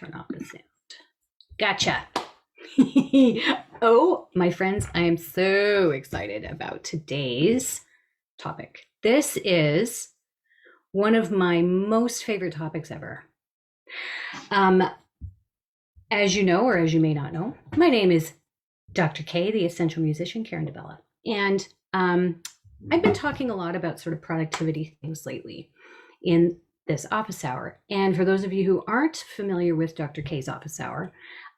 Turn off the sound. Gotcha. Oh, my friends, I am so excited about today's topic. This is one of my most favorite topics ever. Um, as you know, or as you may not know, my name is Dr. K, the essential musician, Karen DeBella. And I've been talking a lot about sort of productivity things lately in this office hour. And for those of you who aren't familiar with Dr. K's office hour,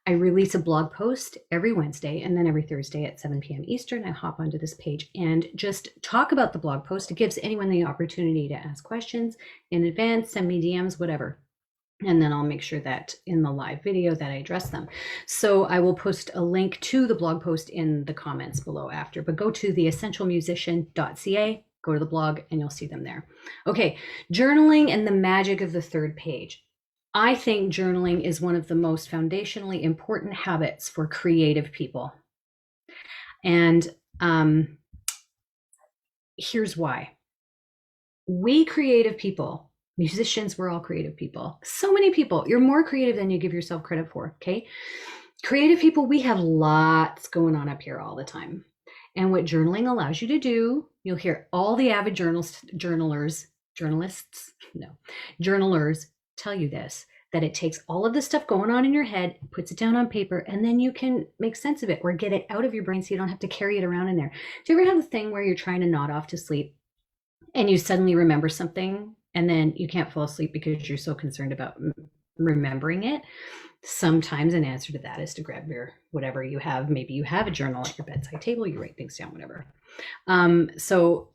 I release a blog post every Wednesday and then every Thursday at 7 p.m. Eastern. I hop onto this page and just talk about the blog post. It gives anyone the opportunity to ask questions in advance, send me DMs, whatever. And then I'll make sure that in the live video that I address them. So I will post a link to the blog post in the comments below after, but go to theessentialmusician.ca, go to the blog, and you'll see them there. Okay, journaling and the magic of the third page. I think journaling is one of the most foundationally important habits for creative people. And here's why. We creative people, musicians, we're all creative people. So many people, you're more creative than you give yourself credit for, okay? Creative people, we have lots going on up here all the time. And what journaling allows you to do, you'll hear all the avid journalers tell you this, that it takes all of the stuff going on in your head, puts it down on paper, and then you can make sense of it or get it out of your brain so you don't have to carry it around in there. Do you ever have the thing where you're trying to nod off to sleep and you suddenly remember something and then you can't fall asleep because you're so concerned about remembering it? Sometimes an answer to that is to grab your whatever you have. Maybe you have a journal at your bedside table, you write things down, whatever. So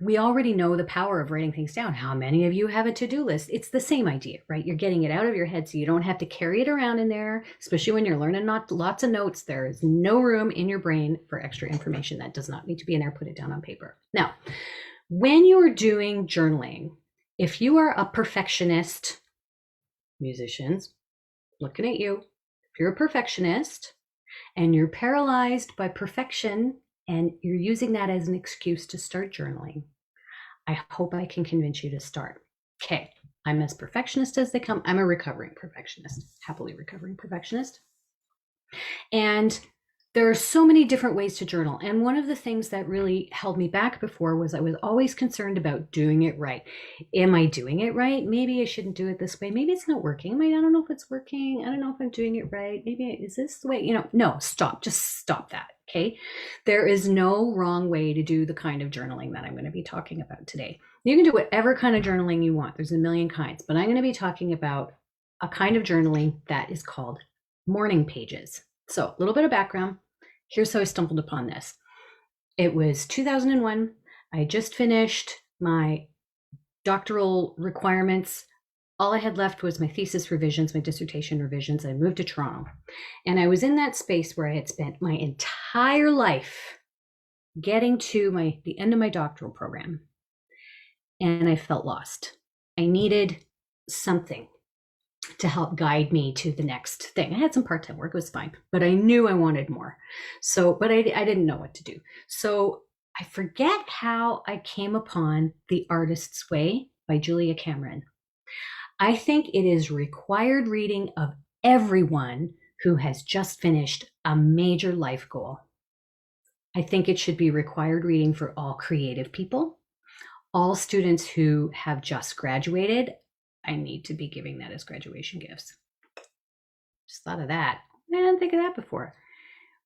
we already know the power of writing things down. How many of you have a to-do list? It's the same idea, right? You're getting it out of your head so you don't have to carry it around in there, especially when you're learning not lots of notes. There is no room in your brain for extra information that does not need to be in there. Put it down on paper. Now, when you're doing journaling, if you are a perfectionist, musicians, looking at you, if you're a perfectionist and you're paralyzed by perfection and you're using that as an excuse to start journaling, I hope I can convince you to start. Okay, I'm as perfectionist as they come. I'm a recovering perfectionist, happily recovering perfectionist. And there are so many different ways to journal. And one of the things that really held me back before was I was always concerned about doing it right. Am I doing it right? Maybe I shouldn't do it this way. Maybe it's not working. I don't know if it's working. I don't know if I'm doing it right. Maybe is this the way, no, stop, just stop that. Okay. There is no wrong way to do the kind of journaling that I'm going to be talking about today. You can do whatever kind of journaling you want. There's a million kinds, but I'm going to be talking about a kind of journaling that is called morning pages. So a little bit of background. Here's how I stumbled upon this. It was 2001. I had just finished my doctoral requirements. All I had left was my thesis revisions, my dissertation revisions. I moved to Toronto. And I was in that space where I had spent my entire life getting to the end of my doctoral program. And I felt lost. I needed something to help guide me to the next thing. I had some part-time work, it was fine, but I knew I wanted more. But I didn't know what to do. So I forget how I came upon The Artist's Way by Julia Cameron. I think it is required reading of everyone who has just finished a major life goal. I think it should be required reading for all creative people, all students who have just graduated. I need to be giving that as graduation gifts. Just thought of that. I didn't think of that before.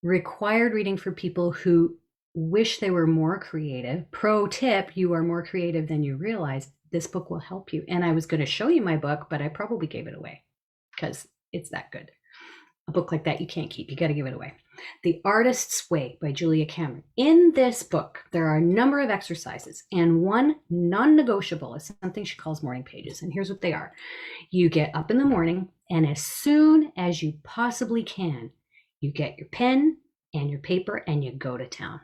Required reading for people who wish they were more creative. Pro tip, you are more creative than you realize. This book will help you. And I was going to show you my book, but I probably gave it away because it's that good. A book like that you can't keep. You got to give it away. The Artist's Way by Julia Cameron. In this book, there are a number of exercises, and one non-negotiable is something she calls morning pages. And here's what they are. You get up in the morning, and as soon as you possibly can, you get your pen and your paper and you go to town.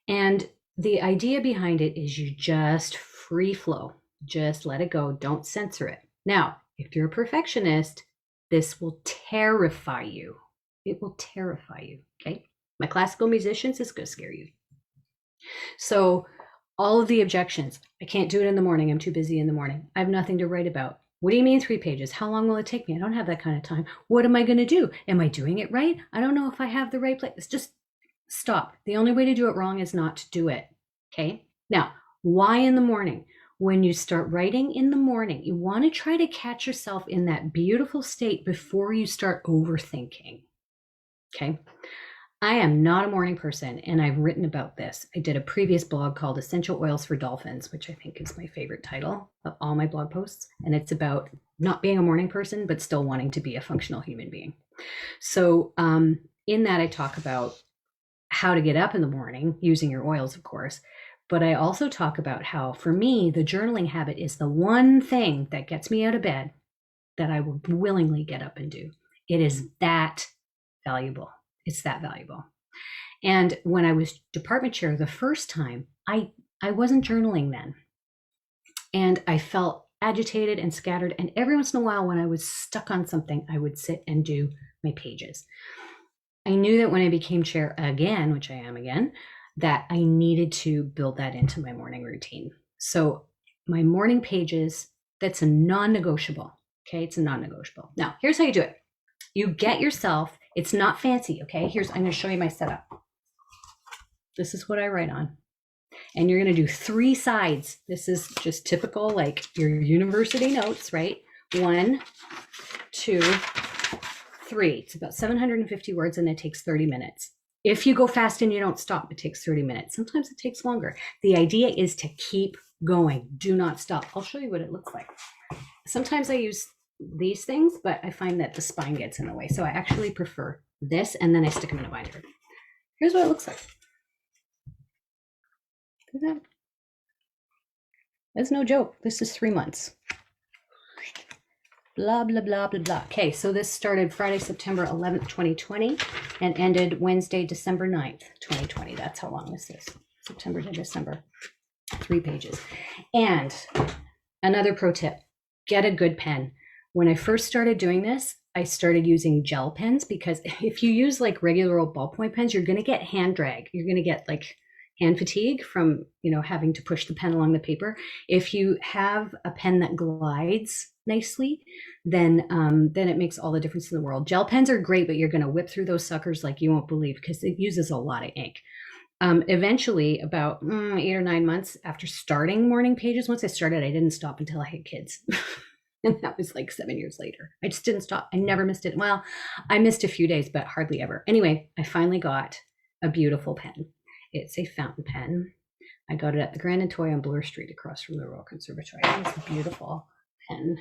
And the idea behind it is you just free flow. Just let it go. Don't censor it. Now, if you're a perfectionist, this will terrify you. It will terrify you, okay? My classical musicians, it's going to scare you. So all of the objections, I can't do it in the morning. I'm too busy in the morning. I have nothing to write about. What do you mean 3 pages? How long will it take me? I don't have that kind of time. What am I going to do? Am I doing it right? I don't know if I have the right place. Just stop. The only way to do it wrong is not to do it. Okay. Now, why in the morning? When you start writing in the morning, you want to try to catch yourself in that beautiful state before you start overthinking. Okay. I am not a morning person, and I've written about this. I did a previous blog called Essential Oils for Dolphins, which I think is my favorite title of all my blog posts. And it's about not being a morning person, but still wanting to be a functional human being. So in that, I talk about how to get up in the morning using your oils, of course. But I also talk about how, for me, the journaling habit is the one thing that gets me out of bed that I will willingly get up and do. It is that valuable. It's that valuable. And when I was department chair the first time, I wasn't journaling then. And I felt agitated and scattered. And every once in a while, when I was stuck on something, I would sit and do my pages. I knew that when I became chair again, which I am again, that I needed to build that into my morning routine. So my morning pages, that's a non-negotiable. Okay, it's a non-negotiable. Now, here's how you do it. You get yourself, it's not fancy, okay? I'm going to show you my setup. This is what I write on. And you're going to do 3 sides. This is just typical, like your university notes, right? 1, 2, 3. It's about 750 words and it takes 30 minutes. If you go fast and you don't stop, it takes 30 minutes. Sometimes it takes longer. The idea is to keep going. Do not stop. I'll show you what it looks like. Sometimes I use these things, but I find that the spine gets in the way. So I actually prefer this, and then I stick them in a binder. Here's what it looks like. Look at that. That's no joke. This is 3 months. Blah, blah, blah, blah, blah. Okay, so this started Friday, September 11th, 2020, and ended Wednesday, December 9th, 2020. That's how long this is. September to December. 3 pages. And another pro tip, get a good pen. When I first started doing this, I started using gel pens, because if you use like regular old ballpoint pens, you're going to get hand drag. You're going to get like hand fatigue from, having to push the pen along the paper. If you have a pen that glides nicely, then it makes all the difference in the world. Gel pens are great, but you're going to whip through those suckers like you won't believe, because it uses a lot of ink. Eventually, about 8 or 9 months after starting morning pages, once I started, I didn't stop until I had kids. And that was like 7 years later. I just didn't stop. I never missed it. Well, I missed a few days, but hardly ever. Anyway, I finally got a beautiful pen. It's a fountain pen. I got it at the Grand and Toy on Bloor Street across from the Royal Conservatory. It's a beautiful pen.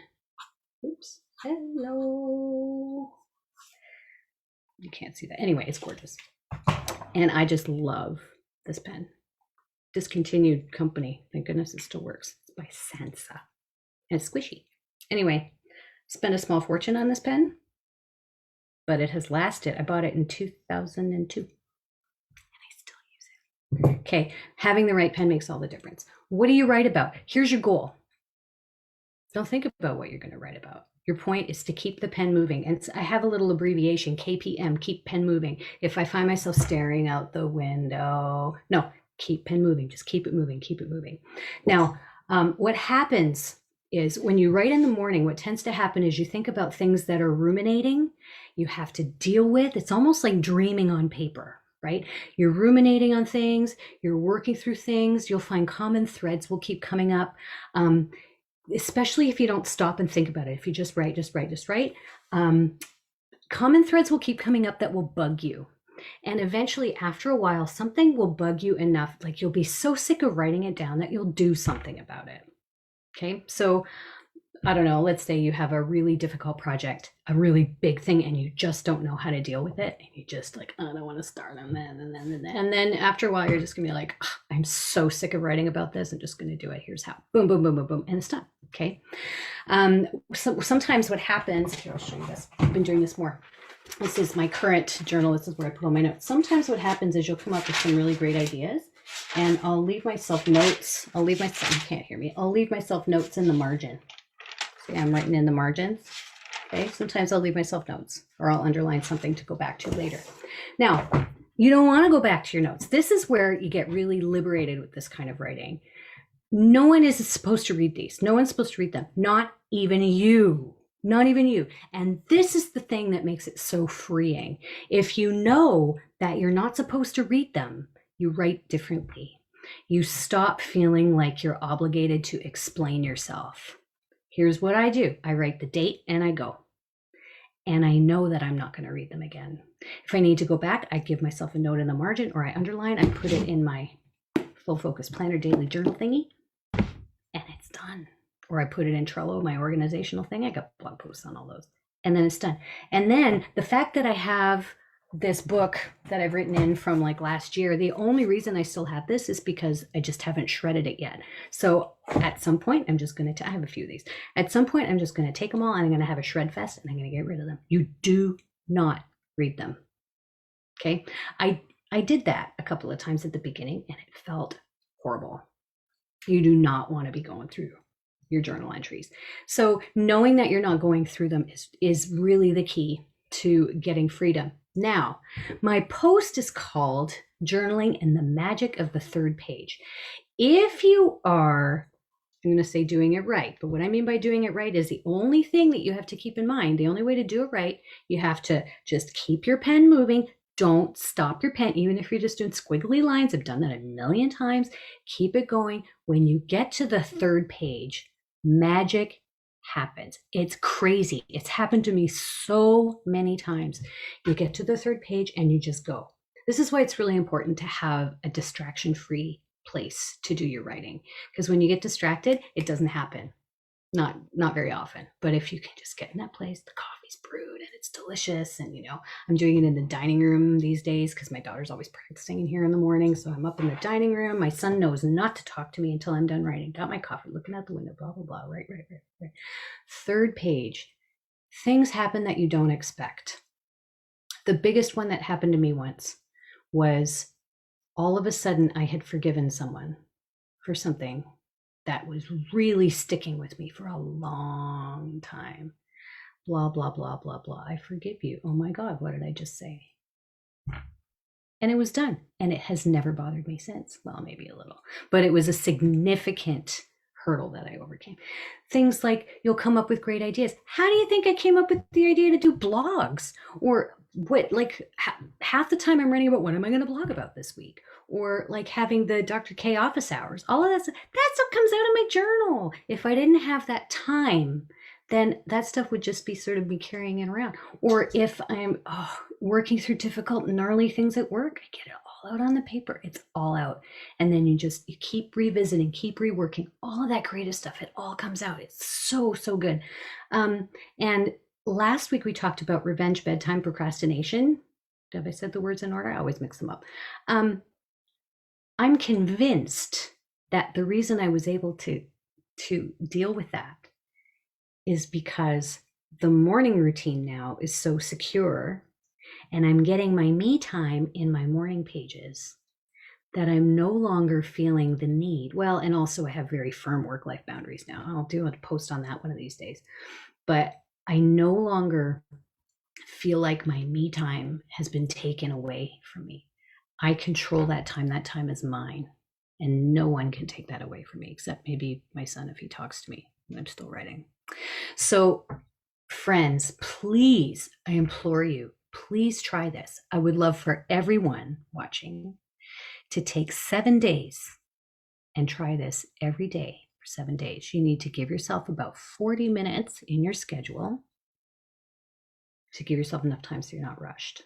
Oops. Hello. You can't see that. Anyway, it's gorgeous. And I just love this pen. Discontinued company. Thank goodness it still works. It's by Sansa. And it's squishy. Anyway, spent a small fortune on this pen, but it has lasted. I bought it in 2002. And I still use it. Okay, having the right pen makes all the difference. What do you write about? Here's your goal. Don't think about what you're going to write about. Your point is to keep the pen moving. And I have a little abbreviation, KPM, keep pen moving. If I find myself staring out the window, no, keep pen moving. Just keep it moving, keep it moving. Now, what happens is when you write in the morning, what tends to happen is you think about things that are ruminating, you have to deal with. It's almost like dreaming on paper, right? You're ruminating on things, you're working through things, you'll find common threads will keep coming up, especially if you don't stop and think about it. If you just write, common threads will keep coming up that will bug you. And eventually, after a while, something will bug you enough, like you'll be so sick of writing it down that you'll do something about it. Okay, so I don't know, let's say you have a really difficult project, a really big thing, and you just don't know how to deal with it. And you just like, I don't want to start on that. And then after a while, you're just gonna be like, I'm so sick of writing about this. I'm just gonna do it. Here's how. Boom, boom, boom, boom, boom. And it's done. Okay. So sometimes what happens, here, I'll show you this. I've been doing this more. This is my current journal. This is where I put all my notes. Sometimes what happens is you'll come up with some really great ideas. And I'll leave myself notes. You can't hear me. I'll leave myself notes in the margin. See, I'm writing in the margins. Okay, sometimes I'll leave myself notes, or I'll underline something to go back to later. Now, you don't want to go back to your notes. This is where you get really liberated with this kind of writing. No one is supposed to read these. No one's supposed to read them. Not even you. Not even you. And this is the thing that makes it so freeing. If you know that you're not supposed to read them, you write differently. You stop feeling like you're obligated to explain yourself. Here's what I do. I write the date and I go. And I know that I'm not going to read them again. If I need to go back, I give myself a note in the margin, or I underline, I put it in my Full Focus Planner daily journal thingy, and it's done. Or I put it in Trello, my organizational thing. I got blog posts on all those. And then it's done. And then the fact that I have this book that I've written in from like last year, the only reason I still have this is because I just haven't shredded it yet. So at some point, I'm just going to, I have a few of these. At some point, I'm just going to take them all and I'm going to have a shred fest and I'm going to get rid of them. You do not read them. Okay. I did that a couple of times at the beginning and it felt horrible. You do not want to be going through your journal entries. So knowing that you're not going through them is really the key to getting freedom. Now, my post is called Journaling and the Magic of the Third Page. If you are, I'm going to say doing it right, but what I mean by doing it right is the only thing that you have to keep in mind, the only way to do it right, you have to just keep your pen moving. Don't stop your pen, even if you're just doing squiggly lines. I've done that a million times. Keep it going. When you get to the third page, magic happens. It's crazy. It's happened to me so many times. You get to the third page and you just go. This is why it's really important to have a distraction-free place to do your writing. Because when you get distracted, it doesn't happen. Not very often. But if you can just get in that place, the coffee's brewed and it's delicious. And, I'm doing it in the dining room these days because my daughter's always practicing in here in the morning. So I'm up in the dining room. My son knows not to talk to me until I'm done writing. Got my coffee, looking out the window, blah, blah, blah. Right. Third page. Things happen that you don't expect. The biggest one that happened to me once was all of a sudden I had forgiven someone for something that was really sticking with me for a long time. Blah, blah, blah, blah, blah. I forgive you. Oh my God, what did I just say? And it was done. And it has never bothered me since. Well, maybe a little, but it was a significant hurdle that I overcame. Things like you'll come up with great ideas. How do you think I came up with the idea to do blogs? Or what, like half the time I'm writing about what am I going to blog about this week? Or like having the Dr. K office hours, all of that's what comes out of my journal. If I didn't have that time, then that stuff would just be sort of me carrying it around. Or if I'm working through difficult, gnarly things at work, I get it all out on the paper. It's all out. And then you keep revisiting, keep reworking, all of that creative stuff. It all comes out. It's so, so good. And last week we talked about revenge bedtime procrastination. Have I said the words in order? I always mix them up. I'm convinced that the reason I was able to deal with that is because the morning routine now is so secure and I'm getting my me time in my morning pages that I'm no longer feeling the need. Well, and also I have very firm work-life boundaries now. I'll do a post on that one of these days. But I no longer feel like my me time has been taken away from me. I control that time. That time is mine. And no one can take that away from me, except maybe my son if he talks to me and I'm still writing. So, friends, please, I implore you, please try this. I would love for everyone watching to take 7 days and try this every day for 7 days. You need to give yourself about 40 minutes in your schedule to give yourself enough time so you're not rushed.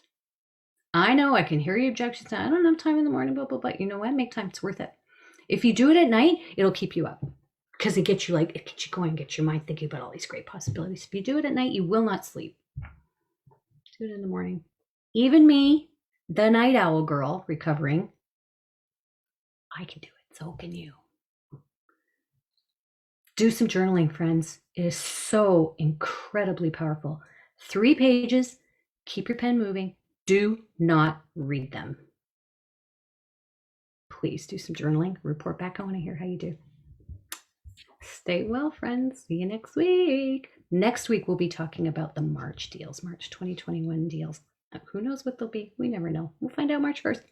I know I can hear your objections. I don't have time in the morning, blah, blah, blah. You know what? Make time. It's worth it. If you do it at night, it'll keep you up because it gets you going, get your mind thinking about all these great possibilities. If you do it at night, you will not sleep. Do it in the morning. Even me, the night owl girl recovering, I can do it. So can you. Do some journaling, friends. It is so incredibly powerful. 3 pages. Keep your pen moving. Do not read them. Please do some journaling. Report back. I want to hear how you do. Stay well, friends. See you next week. Next week, we'll be talking about the March deals, March 2021 deals. Who knows what they'll be? We never know. We'll find out March 1st.